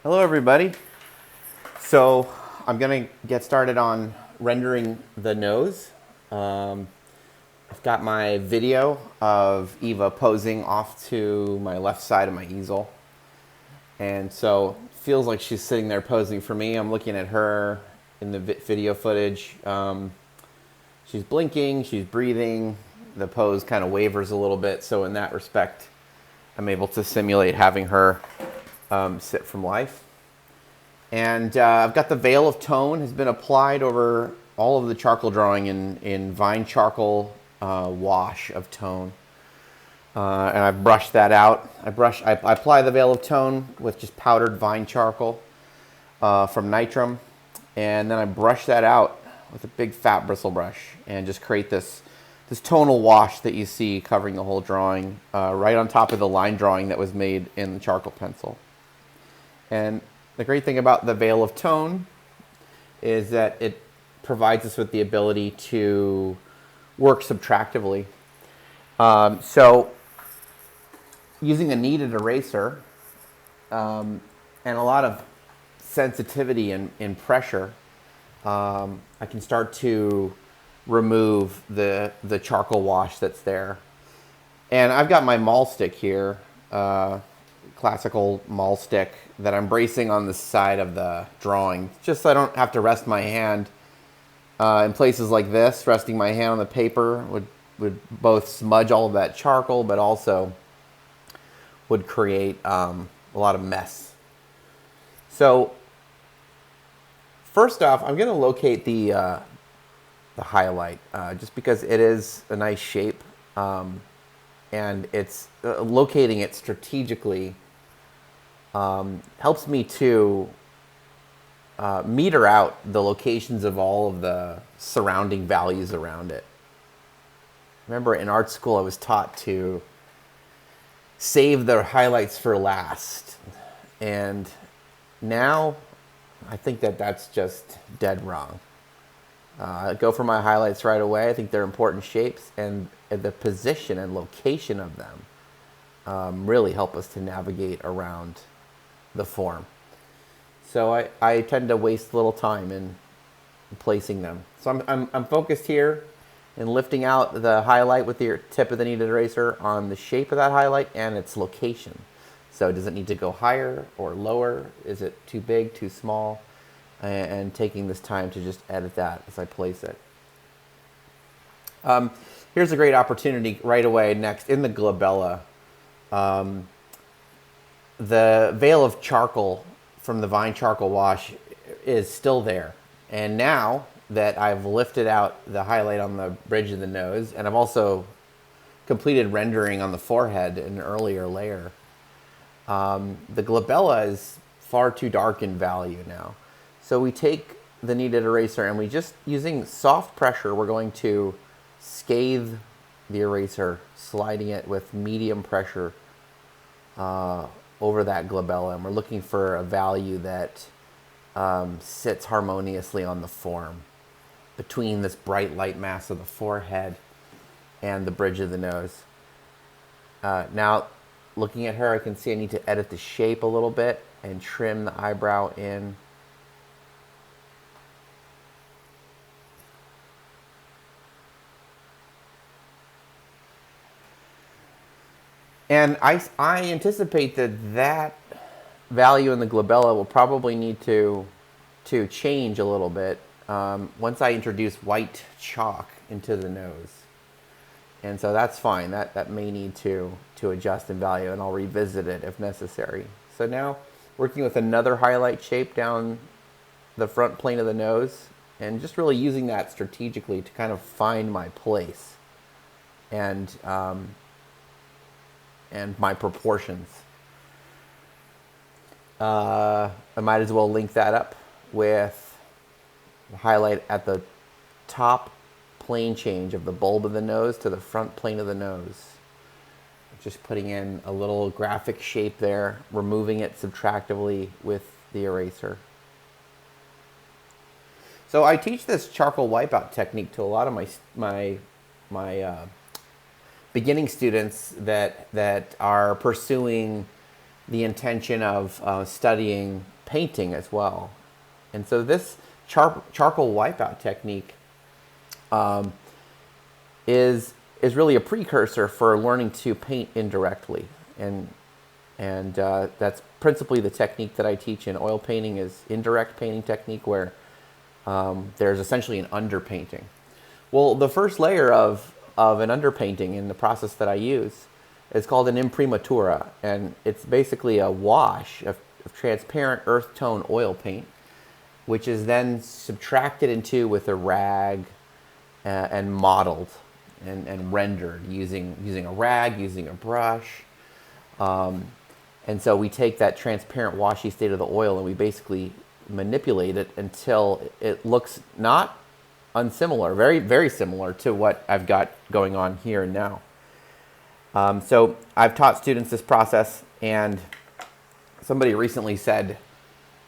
Hello everybody. So I'm going to get started on rendering the nose. I've got my video of Eva posing off to my left side of my easel. And so it feels like she's sitting there posing for me. I'm looking at her in the video footage. She's blinking, she's breathing. The pose kind of wavers a little bit. So in that respect, I'm able to simulate having her sit from life. And I've got the veil of tone has been applied over all of the charcoal drawing in vine charcoal wash of tone. And I've brushed that out. I apply the veil of tone with just powdered vine charcoal from Nitram. And then I brush that out with a big fat bristle brush and just create this tonal wash that you see covering the whole drawing right on top of the line drawing that was made in the charcoal pencil. And the great thing about the veil of tone is that it provides us with the ability to work subtractively. So using a kneaded eraser and a lot of sensitivity and pressure, I can start to remove the charcoal wash that's there. And I've got my maul stick here, classical maul stick that I'm bracing on the side of the drawing, just so I don't have to rest my hand in places like this. Resting my hand on the paper would both smudge all of that charcoal, but also would create a lot of mess. So first off, I'm going to locate the highlight, just because it is a nice shape, and it's locating it strategically helps me to meter out the locations of all of the surrounding values around it. Remember, in art school, I was taught to save the highlights for last, and now I think that that's just dead wrong. Go for my highlights right away. I think they're important shapes, and the position and location of them really help us to navigate around the form. So I tend to waste little time in placing them. So I'm focused here in lifting out the highlight with the tip of the kneaded eraser on the shape of that highlight and its location. So does it need to go higher or lower? Is it too big, too small? And taking this time to just edit that as I place it. Here's a great opportunity right away next in the glabella. The veil of charcoal from the vine charcoal wash is still there. And now that I've lifted out the highlight on the bridge of the nose, and I've also completed rendering on the forehead in an earlier layer, the glabella is far too dark in value now. So we take the kneaded eraser and we just, using soft pressure, we're going to scathe the eraser, sliding it with medium pressure over that glabella, and we're looking for a value that sits harmoniously on the form between this bright light mass of the forehead and the bridge of the nose. Now, looking at her, I can see I need to edit the shape a little bit and trim the eyebrow in. And I anticipate that value in the glabella will probably need to change a little bit once I introduce white chalk into the nose. And so that's fine. That may need to adjust in value, and I'll revisit it if necessary. So now, working with another highlight shape down the front plane of the nose, and just really using that strategically to kind of find my place and my proportions. I might as well link that up with the highlight at the top plane change of the bulb of the nose to the front plane of the nose. Just putting in a little graphic shape there, removing it subtractively with the eraser. So I teach this charcoal wipeout technique to a lot of my beginning students that are pursuing the intention of studying painting as well. And so this charcoal wipeout technique is really a precursor for learning to paint indirectly. And that's principally the technique that I teach in oil painting, is indirect painting technique, where there's essentially an underpainting. Well, the first layer of an underpainting in the process that I use is called an imprimatura, and it's basically a wash of transparent earth tone oil paint, which is then subtracted into with a rag and modeled and rendered using a rag, using a brush. And so we take that transparent washy state of the oil and we basically manipulate it until it looks not unsimilar, very, very similar to what I've got going on here and now. So I've taught students this process, and somebody recently said,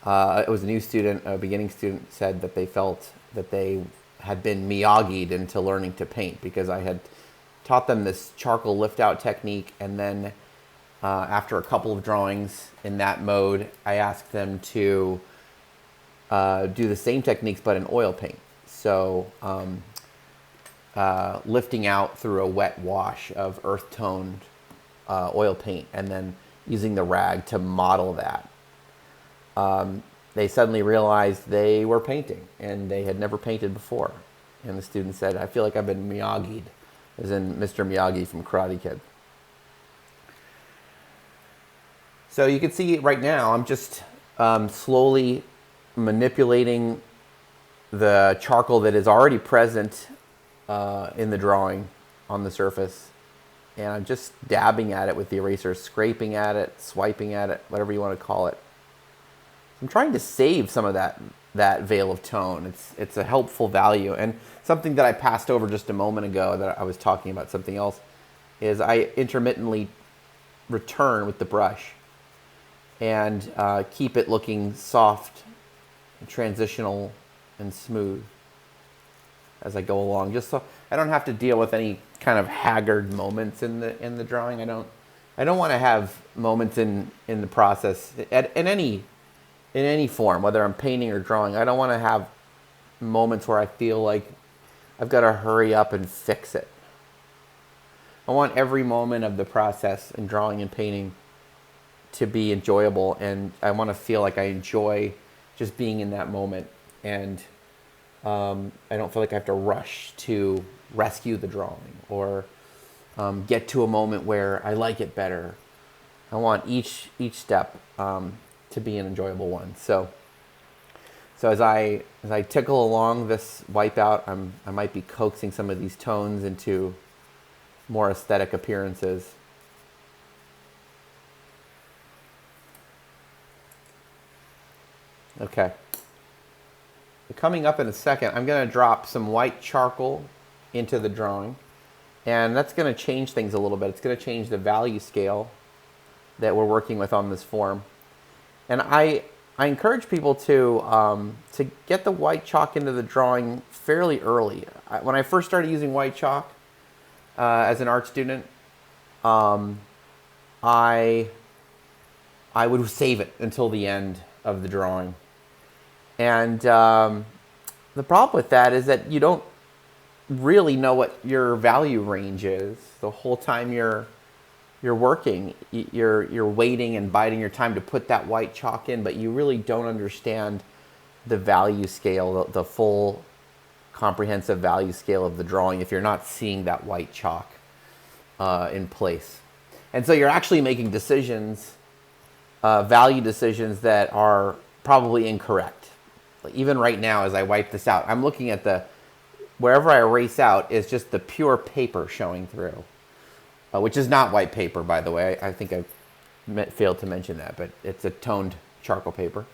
it was a new student, a beginning student, said that they felt that they had been Miyagi'd into learning to paint, because I had taught them this charcoal lift out technique, and then after a couple of drawings in that mode, I asked them to do the same techniques but in oil paint. So lifting out through a wet wash of earth-toned oil paint, and then using the rag to model that. They suddenly realized they were painting, and they had never painted before. And the student said, I feel like I've been Miyagi'd, as in Mr. Miyagi from Karate Kid. So you can see right now, I'm just slowly manipulating the charcoal that is already present in the drawing on the surface. And I'm just dabbing at it with the eraser, scraping at it, swiping at it, whatever you want to call it. I'm trying to save some of that veil of tone. It's a helpful value. And something that I passed over just a moment ago, that I was talking about something else, is I intermittently return with the brush and keep it looking soft, transitional, and smooth as I go along, just so I don't have to deal with any kind of haggard moments in the drawing. I don't want to have moments in the process in any form, whether I'm painting or drawing. I don't want to have moments where I feel like I've got to hurry up and fix it. I want every moment of the process in drawing and painting to be enjoyable, and I want to feel like I enjoy just being in that moment, and I don't feel like I have to rush to rescue the drawing or get to a moment where I like it better. I want each step to be an enjoyable one. So as I tickle along this wipeout, I might be coaxing some of these tones into more aesthetic appearances. Okay. Coming up in a second, I'm going to drop some white charcoal into the drawing, and that's going to change things a little bit. It's going to change the value scale that we're working with on this form. And I encourage people to get the white chalk into the drawing fairly early. When I first started using white chalk as an art student, I would save it until the end of the drawing. And the problem with that is that you don't really know what your value range is the whole time you're working. You're waiting and biding your time to put that white chalk in, but you really don't understand the value scale, the full comprehensive value scale of the drawing, if you're not seeing that white chalk in place. And so you're actually making decisions, value decisions, that are probably incorrect. Even right now, as I wipe this out, I'm looking at wherever I erase out is just the pure paper showing through, which is not white paper, by the way. I think I failed to mention that, but it's a toned charcoal paper.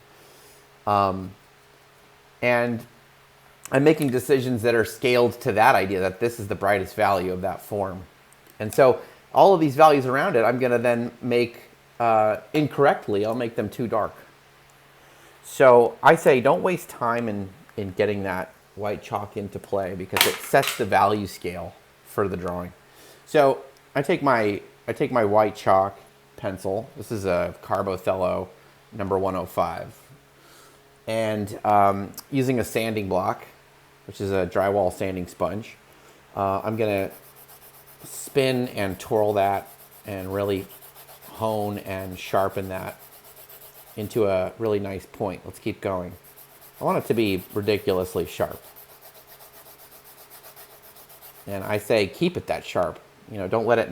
And I'm making decisions that are scaled to that idea, that this is the brightest value of that form. And so all of these values around it, I'm going to then make incorrectly, I'll make them too dark. So I say don't waste time in getting that white chalk into play, because it sets the value scale for the drawing. So I take my white chalk pencil. This is a Carb-Othello number 105. And using a sanding block, which is a drywall sanding sponge, I'm going to spin and twirl that and really hone and sharpen that into a really nice point. Let's keep going. I want it to be ridiculously sharp. And I say keep it that sharp. You know, don't let it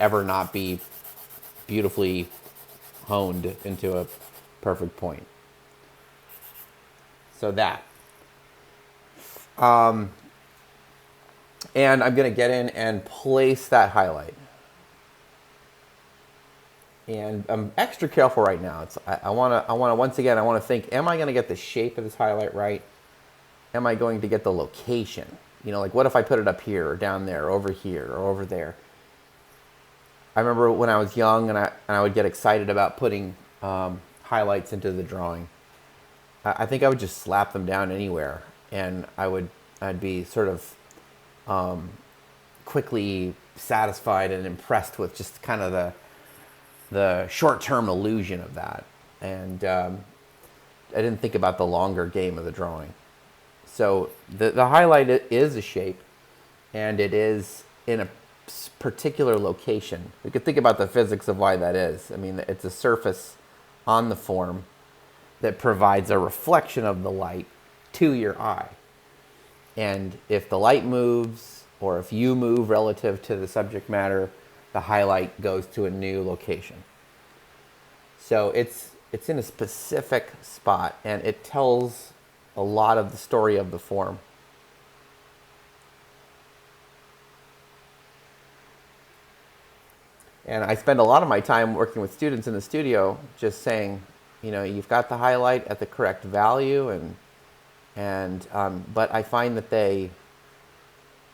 ever not be beautifully honed into a perfect point. So that. And I'm going to get in and place that highlight. And I'm extra careful right now. I want to once again, I want to think, am I going to get the shape of this highlight right? Am I going to get the location? You know, like what if I put it up here or down there or over here or over there? I remember when I was young and I would get excited about putting highlights into the drawing. I think I would just slap them down anywhere, and I'd be sort of quickly satisfied and impressed with just kind of the short-term illusion of that. And I didn't think about the longer game of the drawing. So the highlight is a shape, and it is in a particular location. We could think about the physics of why that is. I mean, it's a surface on the form that provides a reflection of the light to your eye. And if the light moves, or if you move relative to the subject matter, the highlight goes to a new location. So it's in a specific spot, and it tells a lot of the story of the form. And I spend a lot of my time working with students in the studio just saying, you know, you've got the highlight at the correct value, but I find that they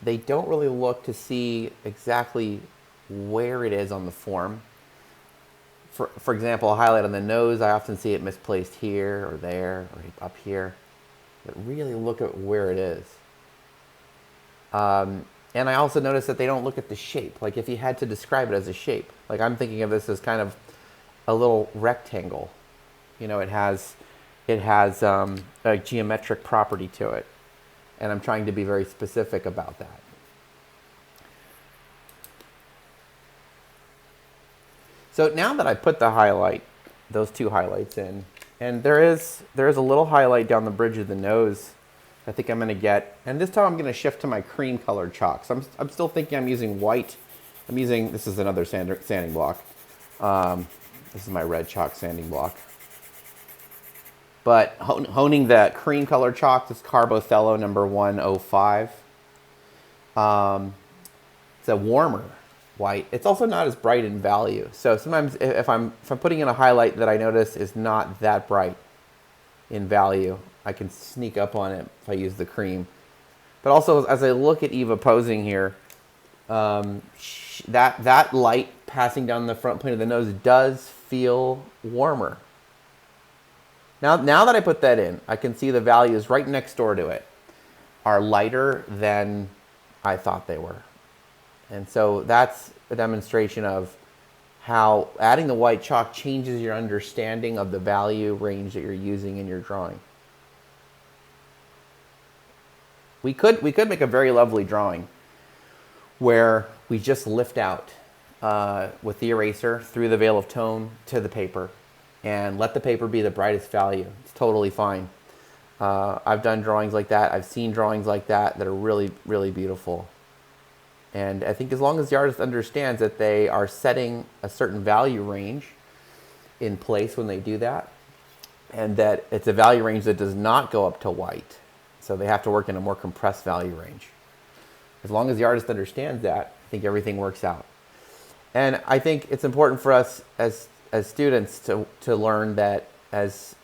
don't really look to see exactly where it is on the form. For example, a highlight on the nose, I often see it misplaced here or there or up here. But really look at where it is. And I also notice that they don't look at the shape. Like if you had to describe it as a shape, like I'm thinking of this as kind of a little rectangle. You know, it has a geometric property to it, and I'm trying to be very specific about that. So now that I put the highlight, those two highlights in, and there is a little highlight down the bridge of the nose I think I'm going to get, and this time I'm going to shift to my cream colored chalk. So I'm still thinking I'm using white. This is another sanding block. This is my red chalk sanding block. But honing that cream colored chalk, this Carb-Othello number 105. It's a warmer white. It's also not as bright in value. So sometimes if I'm putting in a highlight that I notice is not that bright in value, I can sneak up on it if I use the cream. But also, as I look at Eva posing here, that light passing down the front plane of the nose does feel warmer. Now that I put that in, I can see the values right next door to it are lighter than I thought they were. And so that's a demonstration of how adding the white chalk changes your understanding of the value range that you're using in your drawing. We could make a very lovely drawing where we just lift out with the eraser through the veil of tone to the paper and let the paper be the brightest value. It's totally fine. I've done drawings like that. I've seen drawings like that are really, really beautiful. And I think as long as the artist understands that they are setting a certain value range in place when they do that, and that it's a value range that does not go up to white, so they have to work in a more compressed value range. As long as the artist understands that, I think everything works out. And I think it's important for us as students to learn that as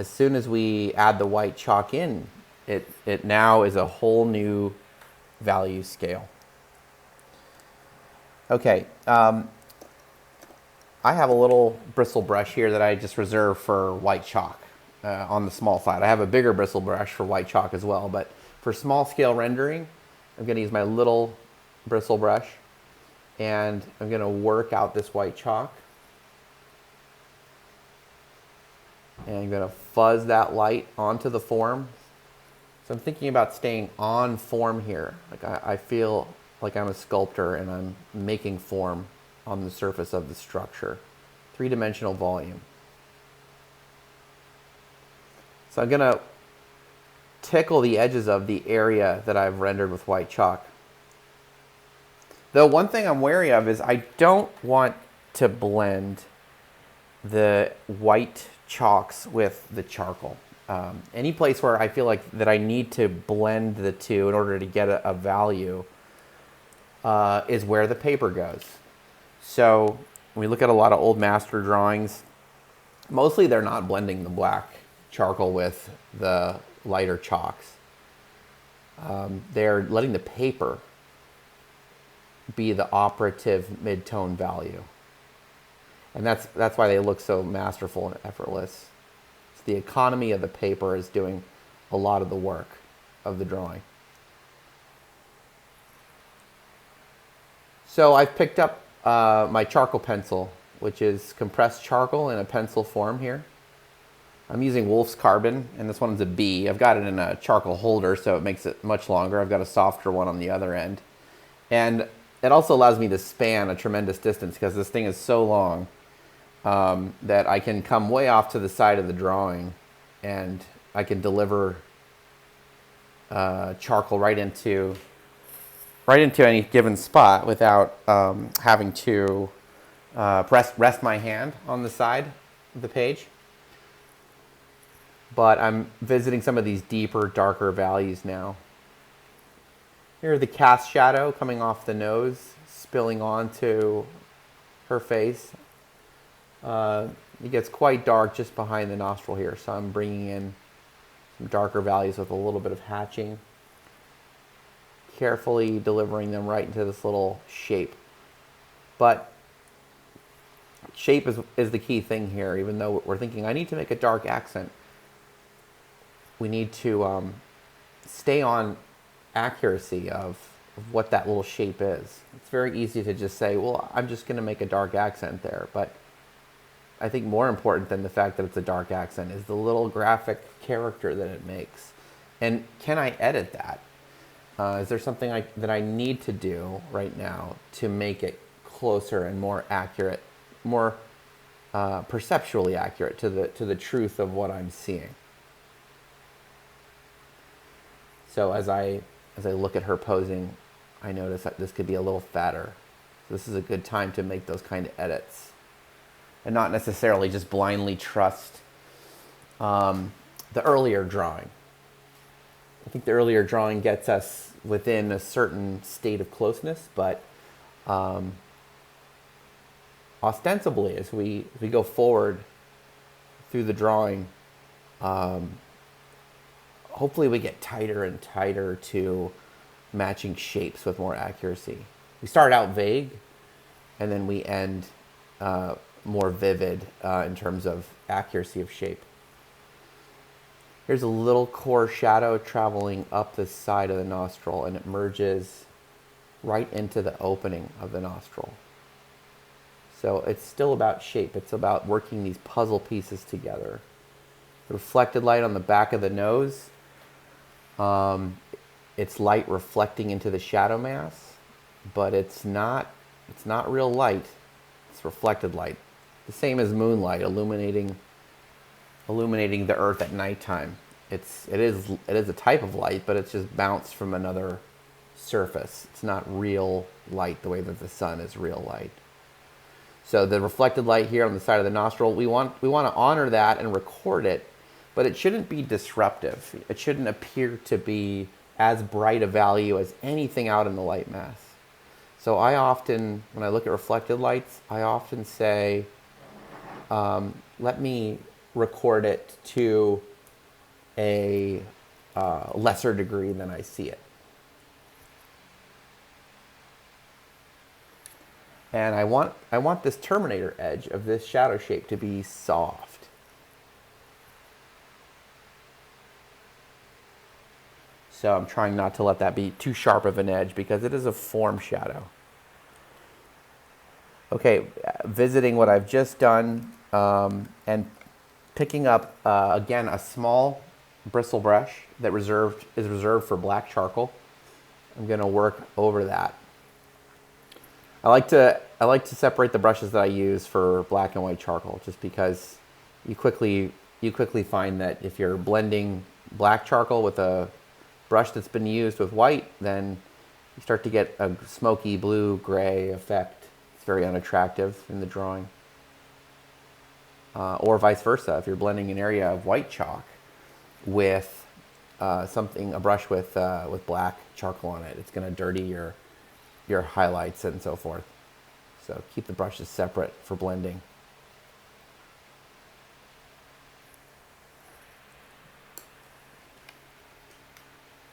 soon as we add the white chalk in, it now is a whole new value scale. Okay, I have a little bristle brush here that I just reserved for white chalk on the small side. I have a bigger bristle brush for white chalk as well, but for small scale rendering, I'm going to use my little bristle brush, and I'm going to work out this white chalk. And I'm going to fuzz that light onto the form. So I'm thinking about staying on form here. Like I feel like I'm a sculptor and I'm making form on the surface of the structure. Three-dimensional volume. So I'm going to tickle the edges of the area that I've rendered with white chalk. Though one thing I'm wary of is I don't want to blend the white chalks with the charcoal. Any place where I feel like that I need to blend the two in order to get a value is where the paper goes. So when we look at a lot of old master drawings, mostly they're not blending the black charcoal with the lighter chalks. They're letting the paper be the operative mid-tone value. And that's why they look so masterful and effortless. It's the economy of the paper is doing a lot of the work of the drawing. So I've picked up my charcoal pencil, which is compressed charcoal in a pencil form here. I'm using Wolff's carbon, and this one's a B. I've got it in a charcoal holder, so it makes it much longer. I've got a softer one on the other end. And it also allows me to span a tremendous distance because this thing is so long that I can come way off to the side of the drawing and I can deliver charcoal right into any given spot without having to rest my hand on the side of the page. But I'm visiting some of these deeper, darker values now. Here's the cast shadow coming off the nose, spilling onto her face. It gets quite dark just behind the nostril here, so I'm bringing in some darker values with a little bit of hatching. Carefully delivering them right into this little shape. But shape is the key thing here, even though we're thinking I need to make a dark accent. We need to stay on accuracy of what that little shape is. It's very easy to just say, well, I'm just going to make a dark accent there. But I think more important than the fact that it's a dark accent is the little graphic character that it makes. And can I edit that? Is there something that I need to do right now to make it closer and more accurate, more perceptually accurate to the truth of what I'm seeing? So as I look at her posing, I notice that this could be a little fatter. So this is a good time to make those kind of edits and not necessarily just blindly trust the earlier drawing. I think the earlier drawing gets us within a certain state of closeness, but ostensibly, as we go forward through the drawing, hopefully we get tighter and tighter to matching shapes with more accuracy. We start out vague, and then we end more vivid in terms of accuracy of shape. Here's a little core shadow traveling up the side of the nostril, and it merges right into the opening of the nostril. So it's still about shape. It's about working these puzzle pieces together. The reflected light on the back of the nose, it's light reflecting into the shadow mass, but it's not real light. It's reflected light. The same as moonlight illuminating the earth at nighttime. It is a type of light, but it's just bounced from another surface. It's not real light the way that the sun is real light. So the reflected light here on the side of the nostril, we want to honor that and record it, but it shouldn't be disruptive. It shouldn't appear to be as bright a value as anything out in the light mass. So I often, when I look at reflected lights, I often say, let me record it to a lesser degree than I see it. And I want this terminator edge of this shadow shape to be soft. So I'm trying not to let that be too sharp of an edge because it is a form shadow. Okay, visiting what I've just done and Picking up, again, a small bristle brush that is reserved for black charcoal. I'm going to work over that. I like to separate the brushes that I use for black and white charcoal, just because you quickly find that if you're blending black charcoal with a brush that's been used with white, then you start to get a smoky blue gray effect. It's very unattractive in the drawing. Or vice versa, if you're blending an area of white chalk with a brush with black charcoal on it, it's going to dirty your highlights and so forth. So keep the brushes separate for blending.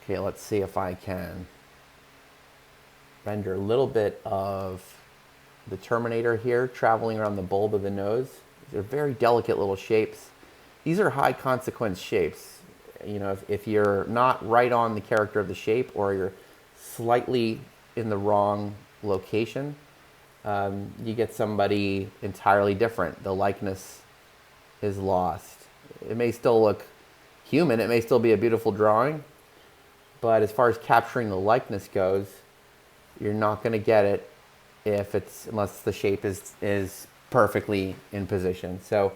Okay, let's see if I can render a little bit of the Terminator here traveling around the bulb of the nose. They're very delicate little shapes. These are high consequence shapes. You know, if you're not right on the character of the shape, or you're slightly in the wrong location, you get somebody entirely different. The likeness is lost. It may still look human, it may still be a beautiful drawing, but as far as capturing the likeness goes, you're not going to get it unless the shape is perfectly in position. So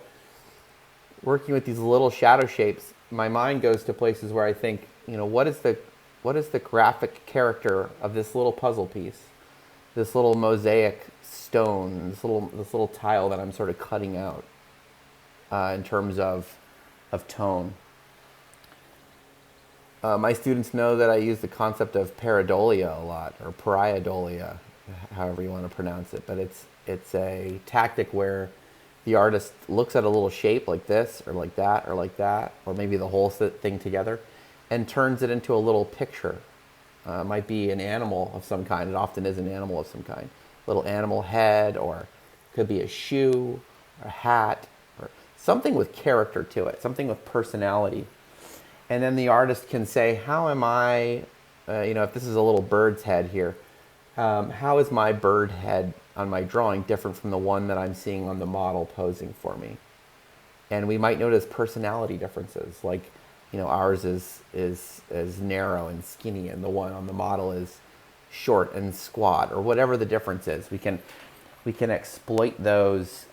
working with these little shadow shapes, my mind goes to places where I think, you know, what is the graphic character of this little puzzle piece, this little mosaic stone, this little tile that I'm sort of cutting out in terms of tone. My students know that I use the concept of pareidolia a lot, or pareidolia, however you want to pronounce it, but it's a tactic where the artist looks at a little shape like this, or like that, or maybe the whole thing together, and turns it into a little picture. It might be an animal of some kind. It often is an animal of some kind. Little animal head, or it could be a shoe, or a hat, or something with character to it, something with personality. And then the artist can say, how am I, if this is a little bird's head here, how is my bird head on my drawing different from the one that I'm seeing on the model posing for me? And we might notice personality differences, like, you know, ours is narrow and skinny, and the one on the model is short and squat, or whatever the difference is. We can exploit those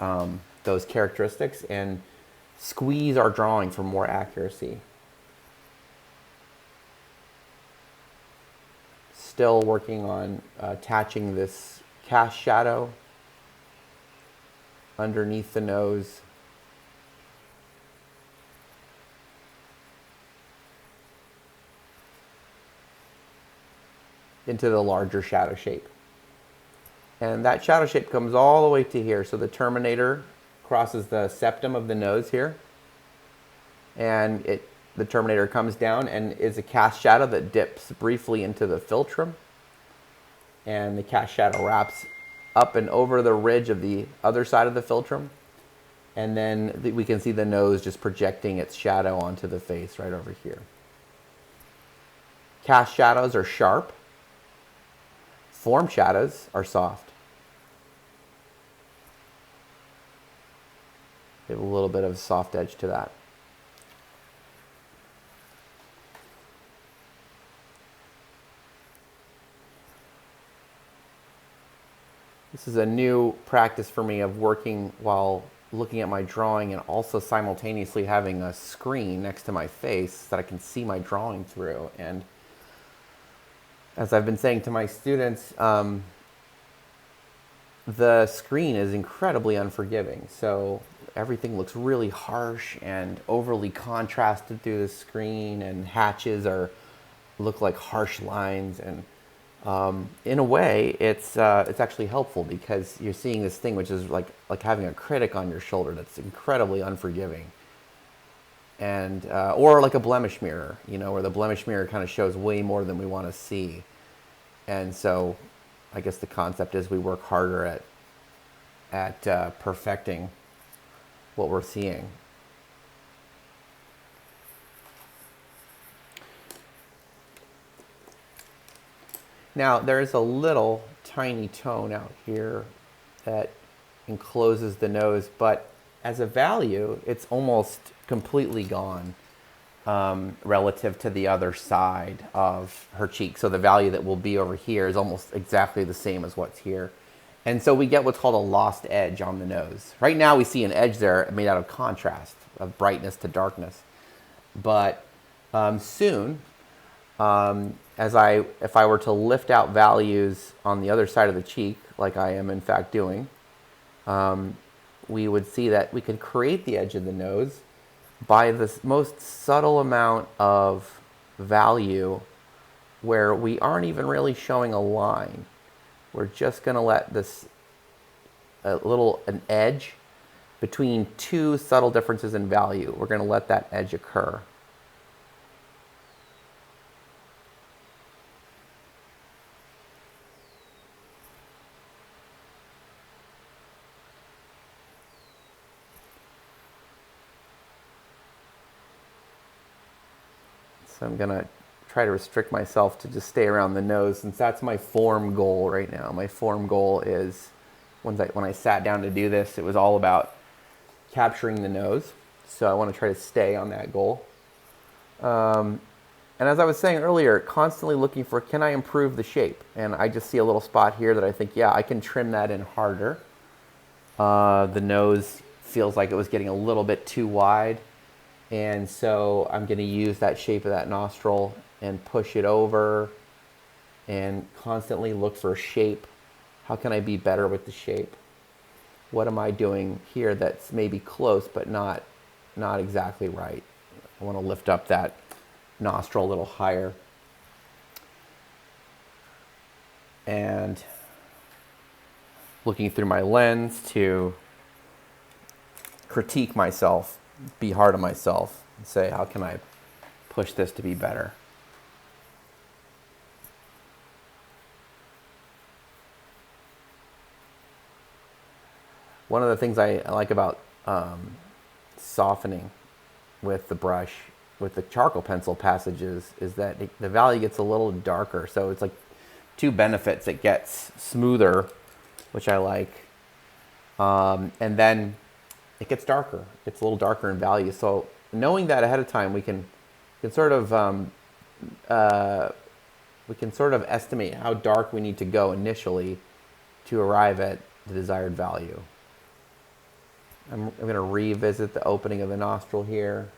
characteristics and squeeze our drawing for more accuracy. Still working on attaching this cast shadow underneath the nose. Into the larger shadow shape. And that shadow shape comes all the way to here. So the Terminator crosses the septum of the nose here. And the Terminator comes down and is a cast shadow that dips briefly into the philtrum. And the cast shadow wraps up and over the ridge of the other side of the philtrum. And then we can see the nose just projecting its shadow onto the face right over here. Cast shadows are sharp. Form shadows are soft. Give a little bit of soft edge to that. This is a new practice for me of working while looking at my drawing and also simultaneously having a screen next to my face that I can see my drawing through. And as I've been saying to my students, the screen is incredibly unforgiving. So everything looks really harsh and overly contrasted through the screen, and hatches look like harsh lines. And in a way, it's actually helpful, because you're seeing this thing which is like having a critic on your shoulder that's incredibly unforgiving. And or like a blemish mirror, you know, where the blemish mirror kind of shows way more than we want to see. And so I guess the concept is we work harder at perfecting what we're seeing. Now, there's a little tiny tone out here that encloses the nose, but as a value, it's almost completely gone relative to the other side of her cheek. So the value that will be over here is almost exactly the same as what's here. And so we get what's called a lost edge on the nose. Right now we see an edge there made out of contrast, of brightness to darkness. But soon, if I were to lift out values on the other side of the cheek, like I am in fact doing, we would see that we can create the edge of the nose by the most subtle amount of value where we aren't even really showing a line. We're just going to let this an edge between two subtle differences in value. We're going to let that edge occur. So I'm going to try to restrict myself to just stay around the nose, since that's my form goal right now. My form goal is, when I sat down to do this, it was all about capturing the nose. So I want to try to stay on that goal. And as I was saying earlier, constantly looking for, can I improve the shape? And I just see a little spot here that I think, yeah, I can trim that in harder. The nose feels like it was getting a little bit too wide. And so I'm going to use that shape of that nostril and push it over and constantly look for a shape. How can I be better with the shape? What am I doing here that's maybe close but not exactly right? I want to lift up that nostril a little higher. And looking through my lens to critique myself, be hard on myself, and say, how can I push this to be better? One of the things I like about softening with the brush, with the charcoal pencil passages, is that the value gets a little darker. So it's like two benefits. It gets smoother, which I like, and then it gets darker. It gets a little darker in value. So knowing that ahead of time, we can sort of estimate how dark we need to go initially to arrive at the desired value. I'm going to revisit the opening of the nostril here,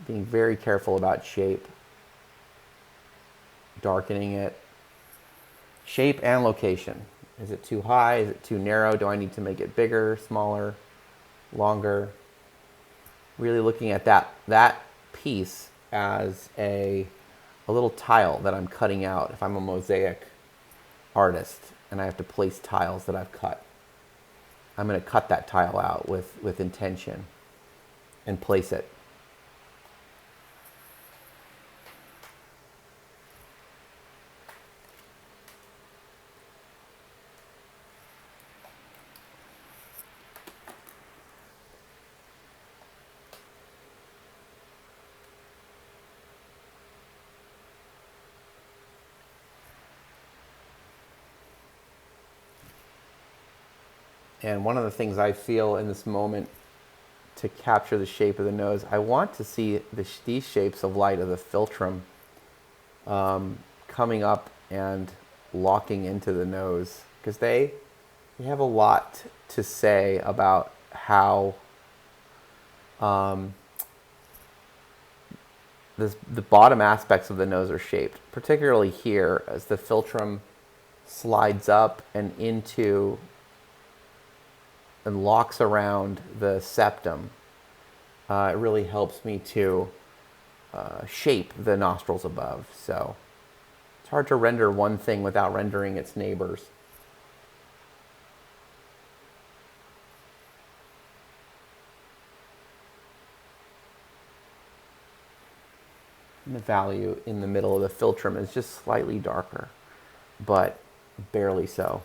being very careful about shape, darkening it, shape and location. Is it too high? Is it too narrow? Do I need to make it bigger, smaller, longer? Really looking at that piece as a little tile that I'm cutting out if I'm a mosaic artist and I have to place tiles that I've cut. I'm going to cut that tile out with intention and place it. And one of the things I feel in this moment to capture the shape of the nose, I want to see these shapes of light of the philtrum coming up and locking into the nose, because they have a lot to say about how the bottom aspects of the nose are shaped, particularly here as the philtrum slides up and into and locks around the septum. It really helps me to shape the nostrils above. So it's hard to render one thing without rendering its neighbors. And the value in the middle of the philtrum is just slightly darker, but barely so.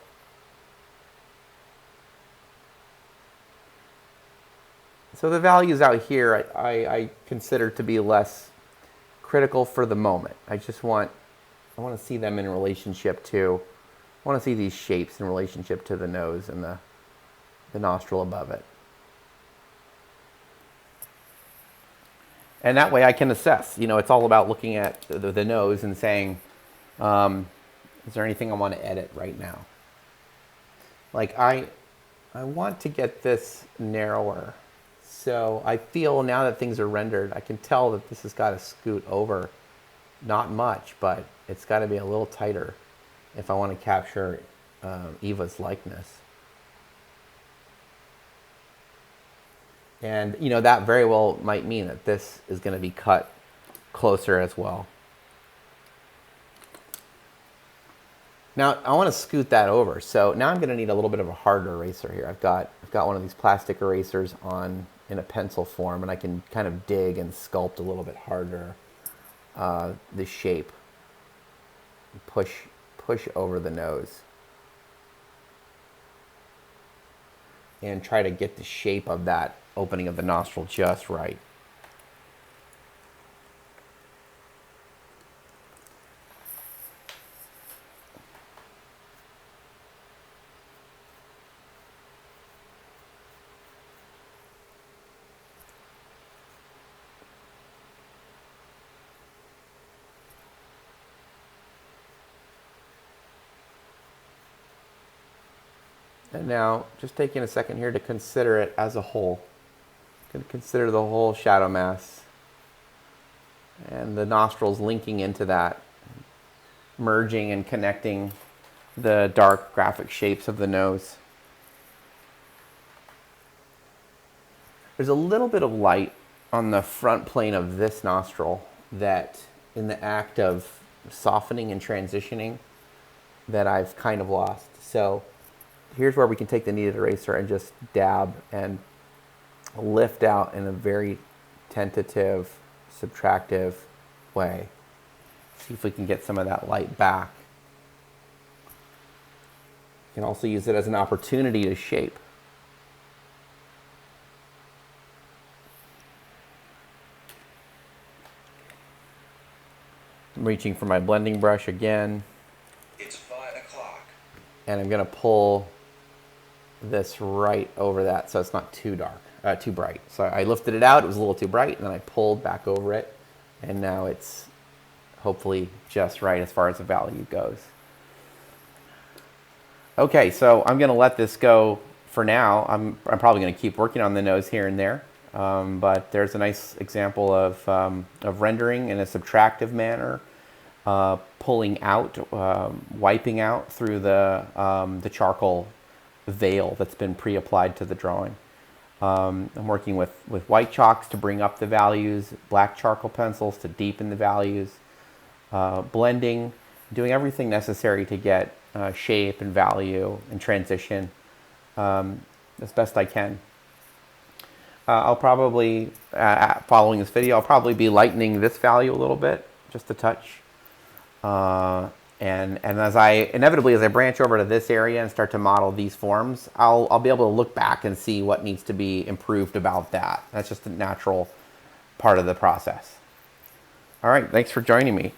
So the values out here I consider to be less critical for the moment. I want to see them in relationship to, I want to see these shapes in relationship to the nose and the nostril above it. And that way I can assess. You know, it's all about looking at the nose and saying, is there anything I want to edit right now? Like I want to get this narrower. So I feel now that things are rendered, I can tell that this has got to scoot over. Not much, but it's got to be a little tighter if I want to capture Eva's likeness. And, you know, that very well might mean that this is going to be cut closer as well. Now, I want to scoot that over. So now I'm going to need a little bit of a harder eraser here. I've got one of these plastic erasers in a pencil form, and I can kind of dig and sculpt a little bit harder the shape. Push over the nose. And try to get the shape of that opening of the nostril just right. And now, just taking a second here to consider it as a whole. I'm going to consider the whole shadow mass and the nostrils linking into that, merging and connecting the dark graphic shapes of the nose. There's a little bit of light on the front plane of this nostril that, in the act of softening and transitioning, that I've kind of lost. So here's where we can take the kneaded eraser and just dab and lift out in a very tentative, subtractive way. See if we can get some of that light back. You can also use it as an opportunity to shape. I'm reaching for my blending brush again. It's 5 o'clock. And I'm going to pull this right over that so it's not too dark, too bright. So I lifted it out, it was a little too bright, and then I pulled back over it, and now it's hopefully just right as far as the value goes. Okay, so I'm going to let this go for now. I'm probably going to keep working on the nose here and there, but there's a nice example of rendering in a subtractive manner, pulling out, wiping out through the charcoal veil that's been pre-applied to the drawing. I'm working with white chalks to bring up the values, black charcoal pencils to deepen the values, blending, doing everything necessary to get shape and value and transition as best I can. I'll probably, following this video, I'll probably be lightening this value a little bit, just a touch. And as I branch over to this area and start to model these forms, I'll be able to look back and see what needs to be improved about that. That's just a natural part of the process. All right, thanks for joining me.